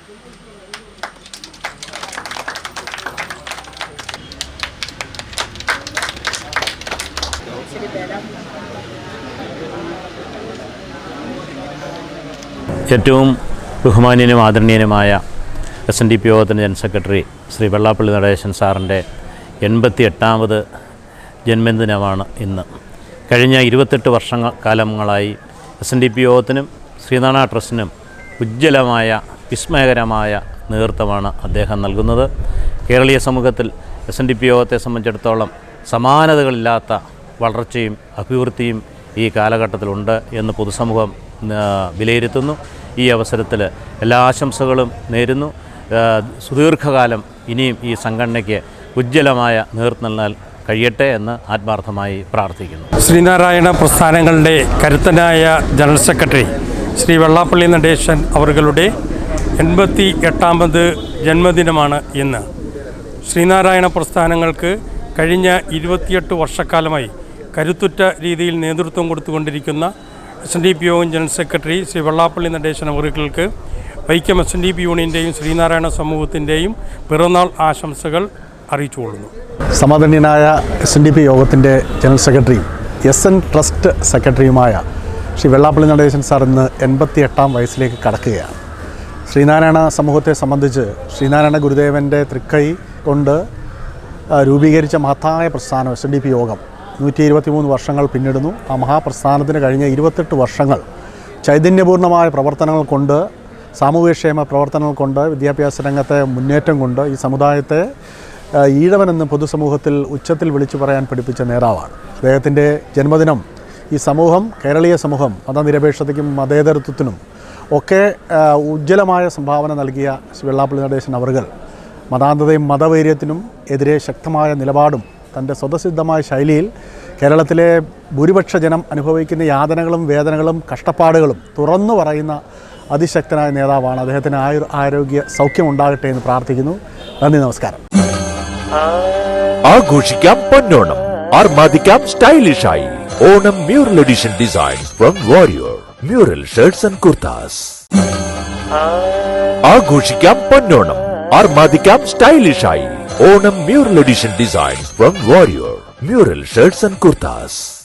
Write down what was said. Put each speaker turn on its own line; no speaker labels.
ഏറ്റവും ബഹുമാന്യനും ആദരണീയനുമായ SNDP യോഗത്തിൻ്റെ ജനറൽ സെക്രട്ടറി ശ്രീ വെള്ളാപ്പള്ളി നടേശൻ സാറിൻ്റെ 88ാമത് ജന്മദിനമാണ് ഇന്ന്. കഴിഞ്ഞ 28 വർഷക്കാലങ്ങളായി SNDP യോഗത്തിനും ശ്രീനാരായണ ട്രസ്റ്റിനും ഉജ്ജ്വലമായ വിസ്മയകരമായ നേതൃത്വമാണ് അദ്ദേഹം നൽകുന്നത്. കേരളീയ സമൂഹത്തിൽ SNDP യോഗത്തെ സംബന്ധിച്ചിടത്തോളം സമാനതകളില്ലാത്ത വളർച്ചയും അഭിവൃദ്ധിയും ഈ കാലഘട്ടത്തിലുണ്ട് എന്ന് പൊതുസമൂഹം വിലയിരുത്തുന്നു. ഈ അവസരത്തിൽ എല്ലാ ആശംസകളും നേരുന്നു. സുദീർഘകാലം ഇനിയും ഈ സംഘടനയ്ക്ക് ഉജ്ജ്വലമായ നേതൃത്വം നൽകാൻ കഴിയട്ടെ എന്ന് ആത്മാർത്ഥമായി പ്രാർത്ഥിക്കുന്നു.
ശ്രീനാരായണ പ്രസ്ഥാനങ്ങളുടെ കരുത്തനായ ജനറൽ സെക്രട്ടറി ശ്രീ വെള്ളാപ്പള്ളി നടേശൻ അവരുടെ 88ാമത് ജന്മദിനമാണ് ഇന്ന്. ശ്രീനാരായണ പ്രസ്ഥാനങ്ങൾക്ക് കഴിഞ്ഞ 28 വർഷക്കാലമായി കരുത്തുറ്റ രീതിയിൽ നേതൃത്വം കൊടുത്തുകൊണ്ടിരിക്കുന്ന SNDP യോഗം ജനറൽ സെക്രട്ടറി ശ്രീ വെള്ളാപ്പള്ളി നടേശൻ അവർക്ക് വൈക്കം SNDP യൂണിയൻ്റെയും ശ്രീനാരായണ സമൂഹത്തിൻ്റെയും പിറന്നാൾ ആശംസകൾ അറിയിച്ചുകൊള്ളുന്നു.
സമാദരണീയനായ SNDP യോഗത്തിൻ്റെ ജനറൽ സെക്രട്ടറിയും SN ട്രസ്റ്റ് സെക്രട്ടറിയുമായ ശ്രീ വെള്ളാപ്പള്ളി നടേശൻ സാർ ഇന്ന് 88ാം വയസ്സിലേക്ക് കടക്കുകയാണ്. ശ്രീനാരായണ സമൂഹത്തെ സംബന്ധിച്ച് ശ്രീനാരായണ ഗുരുദേവൻ്റെ തൃക്കൈ കൊണ്ട് രൂപീകരിച്ച മഹത്തായ പ്രസ്ഥാനം SNDP യോഗം 123 വർഷങ്ങൾ പിന്നിടുന്നു. ആ മഹാപ്രസ്ഥാനത്തിന് കഴിഞ്ഞ 28 വർഷങ്ങൾ ചൈതന്യപൂർണ്ണമായ പ്രവർത്തനങ്ങൾ കൊണ്ട്, സാമൂഹ്യക്ഷേമ പ്രവർത്തനങ്ങൾ കൊണ്ട്, വിദ്യാഭ്യാസ രംഗത്തെ മുന്നേറ്റം കൊണ്ട് ഈ സമുദായത്തെ ഈഴവനെന്ന് പൊതുസമൂഹത്തിൽ ഉച്ചത്തിൽ വിളിച്ചു പറയാൻ പഠിപ്പിച്ച നേതാവാണ്. അദ്ദേഹത്തിൻ്റെ ജന്മദിനം ഈ സമൂഹം, കേരളീയ സമൂഹം മതനിരപേക്ഷതയ്ക്കും മതേതരത്വത്തിനും ഒക്കെ ഉജ്ജ്വലമായ സംഭാവന നൽകിയ ശ്രീ വെള്ളാപ്പള്ളി നടേശൻ അവറുകൾ മതാന്ധതയും മതവൈര്യത്തിനും എതിരെ ശക്തമായ നിലപാടും തൻ്റെ സ്വതസിദ്ധമായ ശൈലിയിൽ കേരളത്തിലെ ഭൂരിപക്ഷ ജനം അനുഭവിക്കുന്ന യാതനകളും വേദനകളും കഷ്ടപ്പാടുകളും തുറന്നു പറയുന്ന അതിശക്തനായ നേതാവാണ്. അദ്ദേഹത്തിന് ആരോഗ്യ സൗഖ്യമുണ്ടാകട്ടെ എന്ന് പ്രാർത്ഥിക്കുന്നു. നന്ദി, നമസ്കാരം.
ആഘോഷിക്കാം പൊന്നോണം, ആർമാദിക്കാം സ്റ്റൈലിഷായി. Onam mural edition designs from Warrier mural shirts and kurtas. ആഘോഷിക്കാം പൊന്നോണം, ആർമാദിക്കാം സ്റ്റൈലിഷായി. Onam mural edition designs from Warrier mural shirts and kurtas.